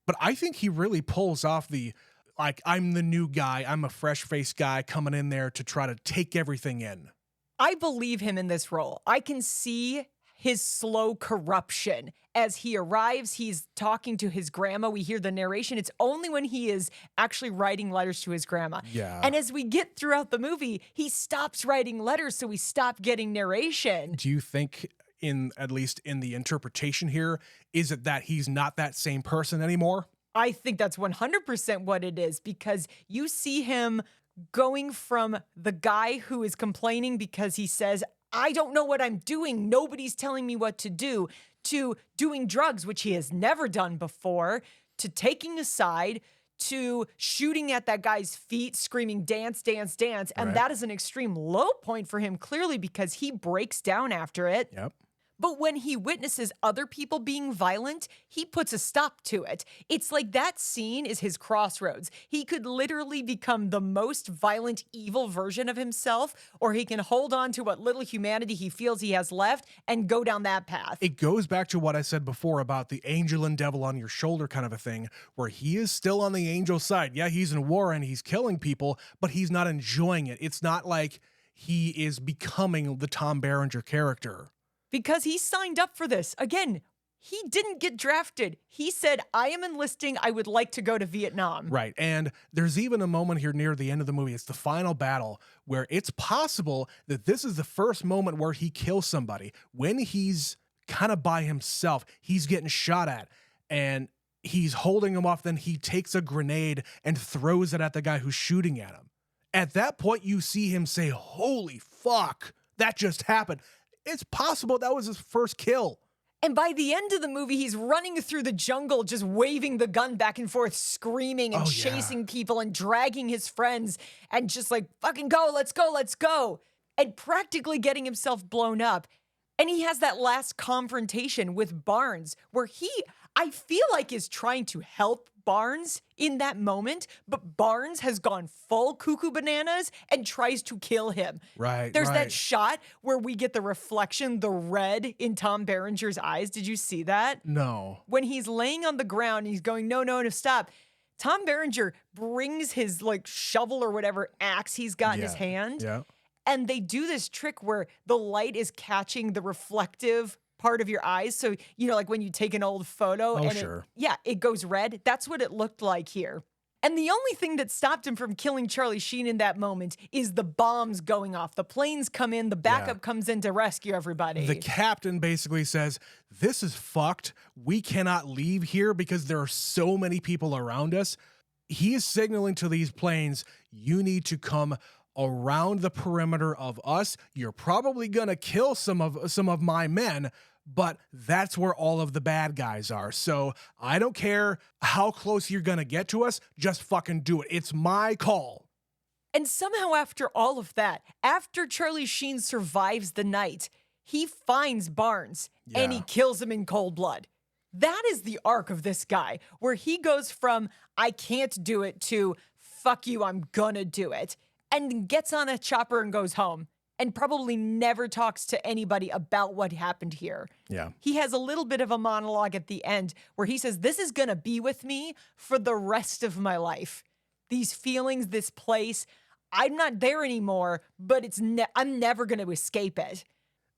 [SPEAKER 1] but I think he really pulls off I'm the new guy, I'm a fresh-faced guy coming in there to try to take everything in.
[SPEAKER 2] I believe him in this role. I can see his slow corruption. As he arrives, he's talking to his grandma. We hear the narration. It's only when he is actually writing letters to his grandma.
[SPEAKER 1] Yeah.
[SPEAKER 2] And as we get throughout the movie, he stops writing letters, so we stop getting narration.
[SPEAKER 1] Do you think, at least in the interpretation here, is it that he's not that same person anymore?
[SPEAKER 2] I think that's 100% what it is, because you see him going from the guy who is complaining because he says, I don't know what I'm doing, nobody's telling me what to do, to doing drugs, which he has never done before, to taking a side, to shooting at that guy's feet, screaming, dance, dance, dance. And
[SPEAKER 1] Right.
[SPEAKER 2] that is an extreme low point for him, clearly, because he breaks down after it.
[SPEAKER 1] Yep.
[SPEAKER 2] But when he witnesses other people being violent, he puts a stop to it. It's like that scene is his crossroads. He could literally become the most violent, evil version of himself, or he can hold on to what little humanity he feels he has left and go down that path.
[SPEAKER 1] It goes back to what I said before about the angel and devil on your shoulder kind of a thing, where he is still on the angel side. Yeah, he's in war and he's killing people, but he's not enjoying it. It's not like he is becoming the Tom Berenger character.
[SPEAKER 2] Because he signed up for this. Again, he didn't get drafted. He said, I am enlisting. I would like to go to Vietnam.
[SPEAKER 1] Right. And there's even a moment here near the end of the movie. It's the final battle where it's possible that this is the first moment where he kills somebody. When he's kind of by himself, he's getting shot at and he's holding him off. Then he takes a grenade and throws it at the guy who's shooting at him. At that point, you see him say, holy fuck, that just happened. It's possible that was his first kill.
[SPEAKER 2] And by the end of the movie, he's running through the jungle, just waving the gun back and forth, screaming and chasing people and dragging his friends and just like, fucking go, let's go, let's go. And practically getting himself blown up. And he has that last confrontation with Barnes where I feel like is trying to help Barnes in that moment, but Barnes has gone full cuckoo bananas and tries to kill him.
[SPEAKER 1] Right.
[SPEAKER 2] There's that shot where we get the reflection, the red in Tom Berenger's eyes. Did you see that?
[SPEAKER 1] No.
[SPEAKER 2] When he's laying on the ground and he's going, no, stop. Tom Berenger brings his like shovel or whatever axe he's got in his hand.
[SPEAKER 1] Yeah.
[SPEAKER 2] And they do this trick where the light is catching the reflective part of your eyes. So, you know, like when you take an old photo it goes red. That's what it looked like here. And the only thing that stopped him from killing Charlie Sheen in that moment is the bombs going off. The planes come in, the backup comes in to rescue everybody.
[SPEAKER 1] The captain basically says, this is fucked. We cannot leave here because there are so many people around us. He is signaling to these planes, you need to come around the perimeter of us. You're probably going to kill some of my men, but that's where all of the bad guys are. So I don't care how close you're going to get to us. Just fucking do it. It's my call.
[SPEAKER 2] And somehow after all of that, after Charlie Sheen survives the night, he finds Barnes and he kills him in cold blood. That is the arc of this guy, where he goes from, I can't do it, to, fuck you, I'm gonna do it, and gets on a chopper and goes home. And probably never talks to anybody about what happened here.
[SPEAKER 1] Yeah.
[SPEAKER 2] He has a little bit of a monologue at the end where he says, this is going to be with me for the rest of my life. These feelings, this place, I'm not there anymore, but I'm never going to escape it.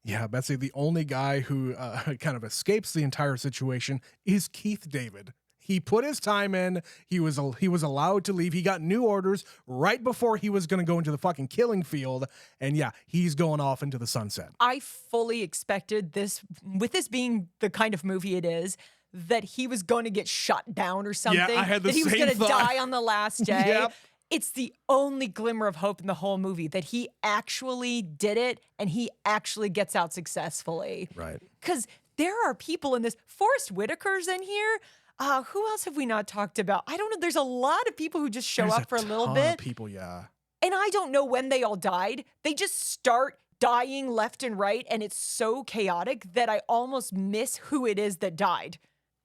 [SPEAKER 1] Yeah, Betsy, the only guy who kind of escapes the entire situation is Keith David. He put his time in. He was allowed to leave. He got new orders right before he was going to go into the fucking killing field. And yeah, he's going off into the sunset.
[SPEAKER 2] I fully expected this, with this being the kind of movie it is, that he was going to get shot down or something.
[SPEAKER 1] Yeah, I had the
[SPEAKER 2] that he was
[SPEAKER 1] same
[SPEAKER 2] going to
[SPEAKER 1] thought.
[SPEAKER 2] die on the last day.
[SPEAKER 1] Yep.
[SPEAKER 2] It's the only glimmer of hope in the whole movie that he actually did it and he actually gets out successfully.
[SPEAKER 1] Right.
[SPEAKER 2] Because there are people in this. Forrest Whitaker's in here. Who else have we not talked about? I don't know. There's a lot of people who just show up for a little bit.
[SPEAKER 1] Of people, yeah.
[SPEAKER 2] And I don't know when they all died. They just start dying left and right, and it's so chaotic that I almost miss who it is that died.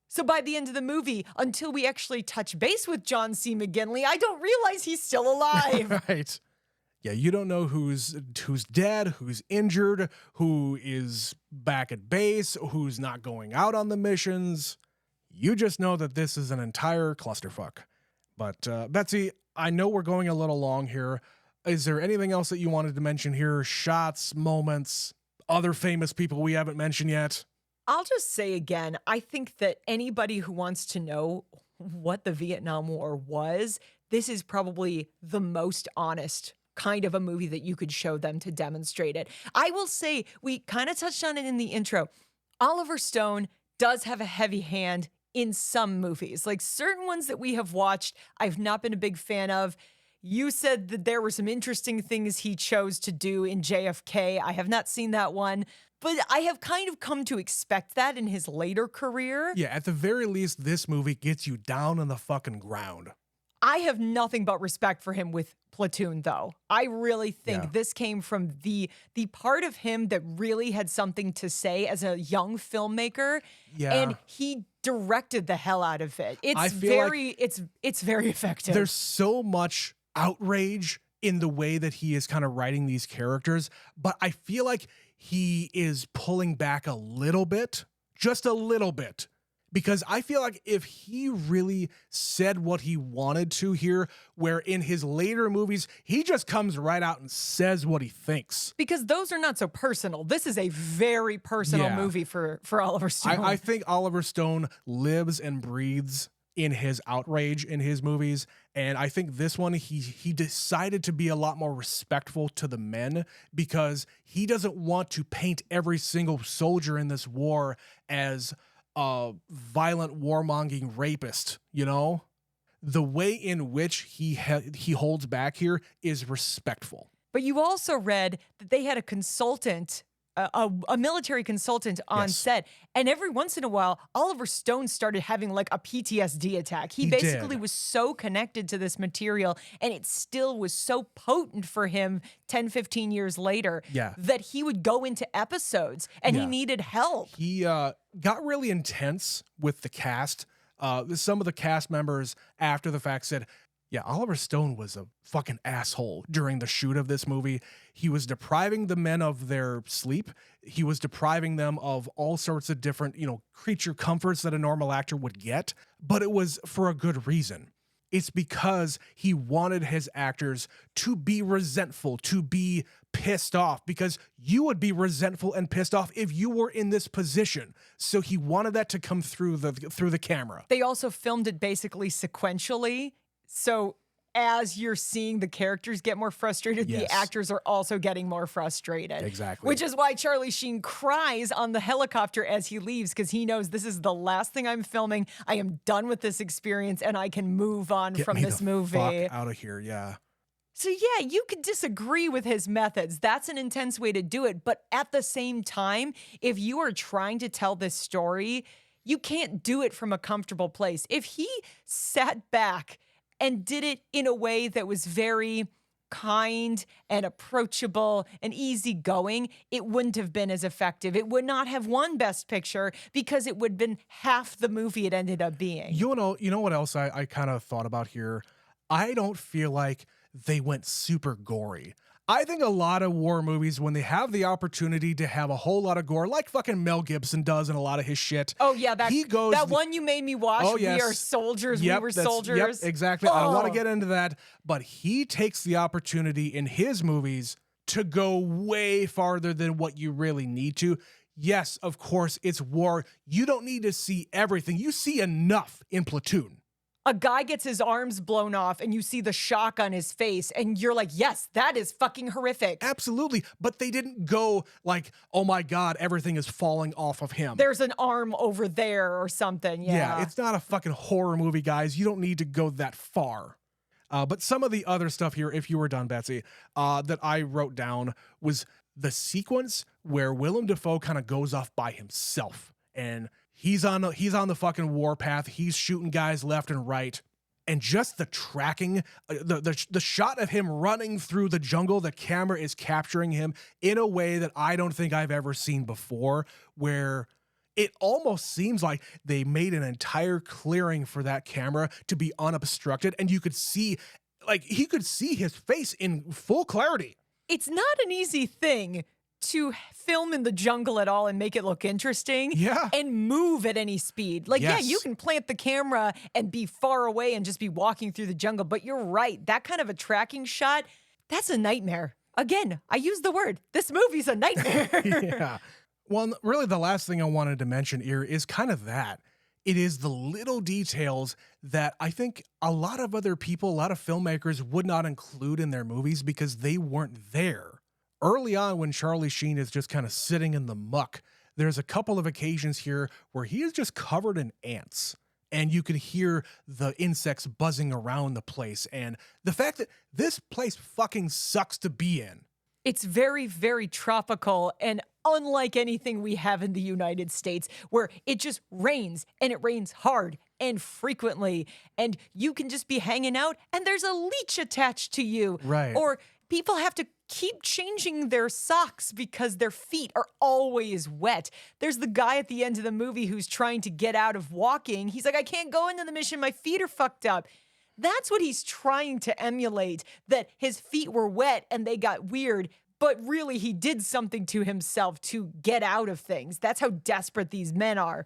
[SPEAKER 2] So by the end of the movie, until we actually touch base with John C. McGinley, I don't realize he's still alive.
[SPEAKER 1] Right. Yeah, you don't know who's dead, who's injured, who is back at base, who's not going out on the missions. You just know that this is an entire clusterfuck. But Betsy, I know we're going a little long here. Is there anything else that you wanted to mention here? Shots, moments, other famous people we haven't mentioned yet?
[SPEAKER 2] I'll just say again, I think that anybody who wants to know what the Vietnam War was, this is probably the most honest kind of a movie that you could show them to demonstrate it. I will say, we kind of touched on it in the intro. Oliver Stone does have a heavy hand in some movies. Like certain ones that we have watched, I've not been a big fan of. You said that there were some interesting things he chose to do in JFK. I have not seen that one, but I have kind of come to expect that in his later career.
[SPEAKER 1] Yeah, at the very least, this movie gets you down on the fucking ground.
[SPEAKER 2] I have nothing but respect for him with Platoon, though. I really think
[SPEAKER 1] Yeah.
[SPEAKER 2] this came from the part of him that really had something to say as a young filmmaker,
[SPEAKER 1] Yeah.
[SPEAKER 2] and he directed the hell out of it.
[SPEAKER 1] I
[SPEAKER 2] It's
[SPEAKER 1] feel like
[SPEAKER 2] very it's very effective.
[SPEAKER 1] there's so much outrage in the way that he is kind of writing these characters, but I feel like he is pulling back a little bit, just a little bit. Because I feel like if he really said what he wanted to here, where in his later movies, he just comes right out and says what he thinks.
[SPEAKER 2] Because those are not so personal. This is a very personal
[SPEAKER 1] Yeah.
[SPEAKER 2] movie for Oliver Stone.
[SPEAKER 1] I think Oliver Stone lives and breathes in his outrage in his movies. And I think this one, he decided to be a lot more respectful to the men because he doesn't want to paint every single soldier in this war as a violent warmongering rapist, you know? The way in which he holds back here is respectful.
[SPEAKER 2] But you also read that they had a consultant, a military consultant on
[SPEAKER 1] Yes.
[SPEAKER 2] set, and every once in a while, Oliver Stone started having like a PTSD attack. He
[SPEAKER 1] He
[SPEAKER 2] basically
[SPEAKER 1] did.
[SPEAKER 2] was so connected to this material, and it still was so potent for him 10, 15 years later
[SPEAKER 1] Yeah.
[SPEAKER 2] that he would go into episodes and he
[SPEAKER 1] Yeah.
[SPEAKER 2] needed help.
[SPEAKER 1] He got really intense with the cast. Some of the cast members after the fact said, yeah, Oliver Stone was a fucking asshole during the shoot of this movie. He was depriving the men of their sleep. He was depriving them of all sorts of different, creature comforts that a normal actor would get. But it was for a good reason. It's because he wanted his actors to be resentful, to be pissed off, because you would be resentful and pissed off if you were in this position. So he wanted that to come through the camera.
[SPEAKER 2] They also filmed it basically sequentially. So as you're seeing the characters get more frustrated,
[SPEAKER 1] Yes.
[SPEAKER 2] the actors are also getting more frustrated.
[SPEAKER 1] Exactly.
[SPEAKER 2] Which is why Charlie Sheen cries on the helicopter as he leaves, because he knows this is the last thing I'm filming. I am done with this experience and I can move on
[SPEAKER 1] Get
[SPEAKER 2] from
[SPEAKER 1] me
[SPEAKER 2] this
[SPEAKER 1] the
[SPEAKER 2] movie.
[SPEAKER 1] fuck out of here, yeah.
[SPEAKER 2] So yeah, you could disagree with his methods. That's an intense way to do it. But at the same time, if you are trying to tell this story, you can't do it from a comfortable place. If he sat back and did it in a way that was very kind and approachable and easygoing, it wouldn't have been as effective. It would not have won Best Picture because it would have been half the movie it ended up being.
[SPEAKER 1] You know what else I kind of thought about here? I don't feel like they went super gory. I think a lot of war movies, when they have the opportunity to have a whole lot of gore, like fucking Mel Gibson does in a lot of his shit.
[SPEAKER 2] Oh yeah, that
[SPEAKER 1] he goes
[SPEAKER 2] that one you made me watch.
[SPEAKER 1] Oh,
[SPEAKER 2] We
[SPEAKER 1] yes.
[SPEAKER 2] are soldiers.
[SPEAKER 1] Yep,
[SPEAKER 2] we were
[SPEAKER 1] that's-
[SPEAKER 2] soldiers.
[SPEAKER 1] Yep, exactly. I don't want to
[SPEAKER 2] Oh.
[SPEAKER 1] get into that, but he takes the opportunity in his movies to go way farther than what you really need to. Yes, of course, it's war. You don't need to see everything. You see enough in Platoon.
[SPEAKER 2] A guy gets his arms blown off and you see the shock on his face and you're like, yes, that is fucking horrific.
[SPEAKER 1] Absolutely. But they didn't go like, oh my God, everything is falling off of him.
[SPEAKER 2] There's an arm over there or something. Yeah.
[SPEAKER 1] It's not a fucking horror movie, guys. You don't need to go that far. But some of the other stuff here, if you were done, Betsy, that I wrote down was the sequence where Willem Dafoe kind of goes off by himself and he's on the fucking warpath. He's shooting guys left and right. And just the tracking, the shot of him running through the jungle, the camera is capturing him in a way that I don't think I've ever seen before, where it almost seems like they made an entire clearing for that camera to be unobstructed. And you could see, like, he could see his face in full clarity.
[SPEAKER 2] It's not an easy thing to film in the jungle at all and make it look interesting.
[SPEAKER 1] Yeah.
[SPEAKER 2] And move at any speed. Like, yeah,
[SPEAKER 1] Yes.
[SPEAKER 2] you can plant the camera and be far away and just be walking through the jungle. But you're right. That kind of a tracking shot, that's a nightmare. Again, I use the word. This movie's a nightmare.
[SPEAKER 1] Yeah. Well, really, the last thing I wanted to mention here is kind of that. It is the little details that I think a lot of other people, a lot of filmmakers would not include in their movies because they weren't there. Early on, when Charlie Sheen is just kind of sitting in the muck, there's a couple of occasions here where he is just covered in ants. And you can hear the insects buzzing around the place. And the fact that this place fucking sucks to be in.
[SPEAKER 2] It's very, very tropical and unlike anything we have in the United States, where it just rains and it rains hard and frequently, and you can just be hanging out and there's a leech attached to you.
[SPEAKER 1] Right.
[SPEAKER 2] Or people have to keep changing their socks because their feet are always wet. There's the guy at the end of the movie who's trying to get out of walking. He's like, I can't go into the mission. My feet are fucked up. That's what he's trying to emulate, that his feet were wet and they got weird, but really he did something to himself to get out of things. That's how desperate these men are.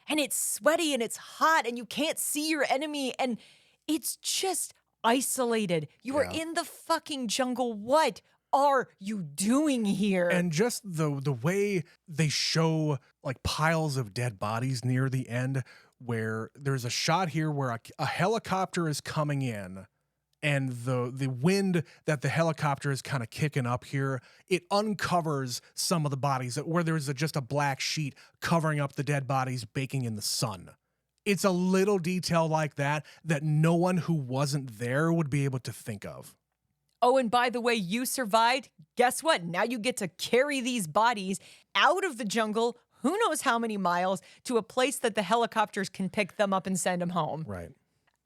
[SPEAKER 2] And it's sweaty and it's hot and you can't see your enemy and it's just isolated. You are in the fucking jungle. What are you doing here?
[SPEAKER 1] And just the way they show like piles of dead bodies near the end, where there's a shot here where a helicopter is coming in and the wind that the helicopter is kind of kicking up here, it uncovers some of the bodies where there's just a black sheet covering up the dead bodies baking in the sun. It's a little detail like that no one who wasn't there would be able to think of.
[SPEAKER 2] Oh, and by the way, you survived. Guess what? Now you get to carry these bodies out of the jungle, who knows how many miles, to a place that the helicopters can pick them up and send them home.
[SPEAKER 1] Right.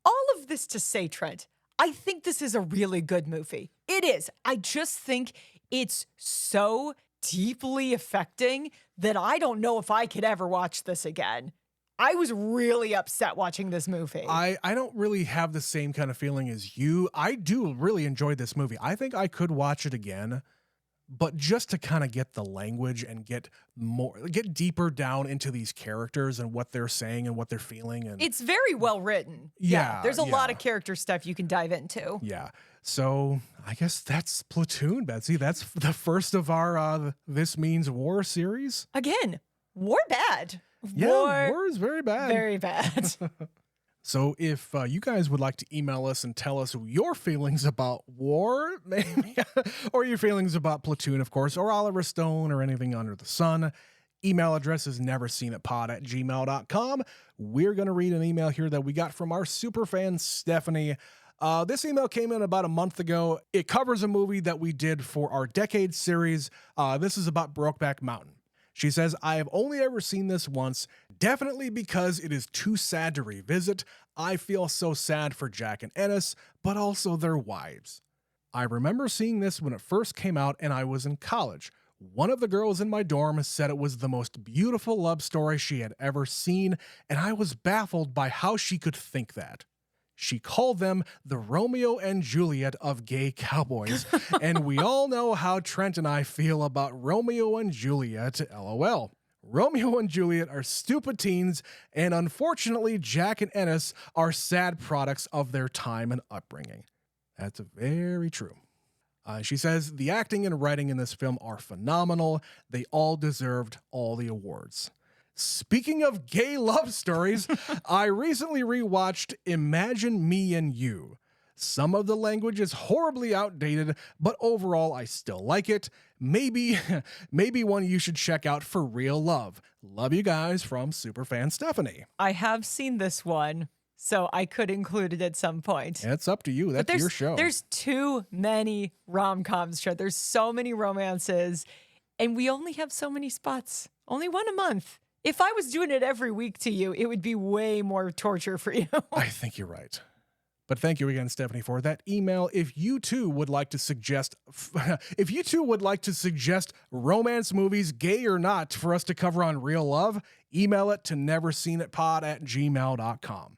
[SPEAKER 2] All of this to say, Trent, I think this is a really good movie. It is. I just think it's so deeply affecting that I don't know if I could ever watch this again. I was really upset watching this movie.
[SPEAKER 1] I don't really have the same kind of feeling as you. I do really enjoy this movie. I think I could watch it again, but just to kind of get the language and get deeper down into these characters and what they're saying and what they're feeling. And
[SPEAKER 2] it's very well written.
[SPEAKER 1] Yeah,
[SPEAKER 2] there's a lot of character stuff you can dive into.
[SPEAKER 1] Yeah. So I guess that's Platoon, Betsy. That's the first of our This Means War series.
[SPEAKER 2] Again, war bad.
[SPEAKER 1] Yeah, war is very bad.
[SPEAKER 2] Very bad.
[SPEAKER 1] So if you guys would like to email us and tell us your feelings about war, maybe, or your feelings about Platoon, of course, or Oliver Stone or anything under the sun, email address is neverseenitpod@gmail.com. We're going to read an email here that we got from our super fan, Stephanie. This email came in about a month ago. It covers a movie that we did for our Decade series. This is about Brokeback Mountain. She says, I have only ever seen this once, definitely because it is too sad to revisit. I feel so sad for Jack and Ennis, but also their wives. I remember seeing this when it first came out and I was in college. One of the girls in my dorm said it was the most beautiful love story she had ever seen, and I was baffled by how she could think that. She called them the Romeo and Juliet of gay cowboys, and we all know how Trent and I feel about Romeo and Juliet, LOL. Romeo and Juliet are stupid teens, and unfortunately, Jack and Ennis are sad products of their time and upbringing. That's very true. She says, the acting and writing in this film are phenomenal. They all deserved all the awards. Speaking of gay love stories, I recently rewatched Imagine Me and You. Some of the language is horribly outdated, but overall I still like it. Maybe one you should check out for real love. Love you guys, from Superfan Stephanie.
[SPEAKER 2] I have seen this one, so I could include it at some point.
[SPEAKER 1] It's up to you. That's your show.
[SPEAKER 2] There's too many rom-coms, Trent. There's so many romances, and we only have so many spots. Only one a month. If I was doing it every week to you, it would be way more torture for you.
[SPEAKER 1] I think you're right. But thank you again, Stephanie, for that email. If you too would like to suggest romance movies, gay or not, for us to cover on Real Love, email it to neverseenitpod@gmail.com.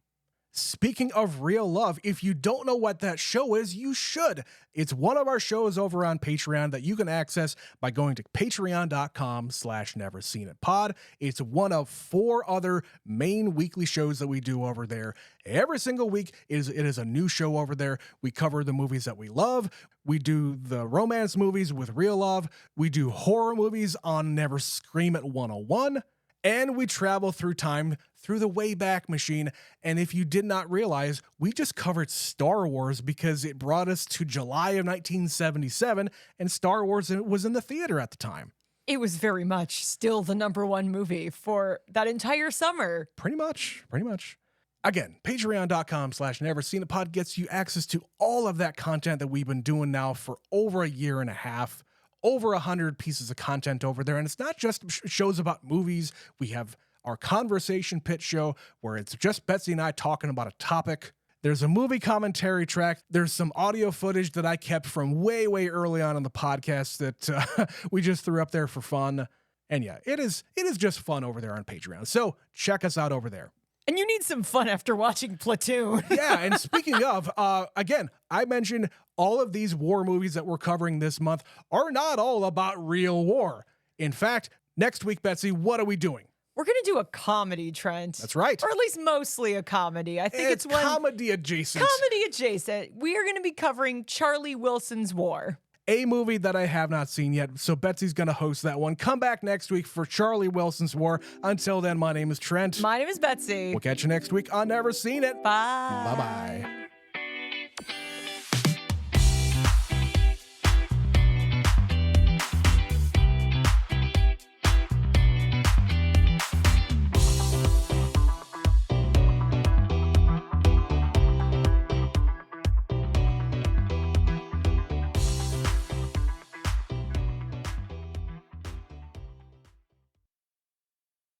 [SPEAKER 1] Speaking of Real Love, if you don't know what that show is, you should. It's one of our shows over on Patreon that you can access by going to patreon.com/neverseenitpod. It's one of 4 other main weekly shows that we do over there. Every single week it is a new show over there. We cover the movies that we love. We do the romance movies with Real Love. We do horror movies on Never Scream It 101. And we travel through time through the Wayback Machine. And if you did not realize, we just covered Star Wars because it brought us to July of 1977, and Star Wars was in the theater at the time.
[SPEAKER 2] It was very much still the #1 movie for that entire summer.
[SPEAKER 1] Pretty much. Again, patreon.com/neverseenitpod gets you access to all of that content that we've been doing now for over a year and a half. over 100 pieces of content over there. And it's not just shows about movies. We have our conversation pitch show where it's just Betsy and I talking about a topic. There's a movie commentary track. There's some audio footage that I kept from way, way early on in the podcast that we just threw up there for fun. And yeah, it is just fun over there on Patreon. So check us out over there.
[SPEAKER 2] And you need some fun after watching Platoon.
[SPEAKER 1] Yeah, and speaking of, again, I mentioned all of these war movies that we're covering this month are not all about real war. In fact, next week, Betsy, what are we doing?
[SPEAKER 2] We're going to do a comedy, Trent.
[SPEAKER 1] That's right.
[SPEAKER 2] Or at least mostly a comedy. I think it's one
[SPEAKER 1] comedy adjacent.
[SPEAKER 2] Comedy adjacent. We are going to be covering Charlie Wilson's War.
[SPEAKER 1] A movie that I have not seen yet, so Betsy's going to host that one. Come back next week for Charlie Wilson's War. Until then, my name is Trent.
[SPEAKER 2] My name is Betsy.
[SPEAKER 1] We'll catch you next week on Never Seen It.
[SPEAKER 2] Bye.
[SPEAKER 1] Bye-bye.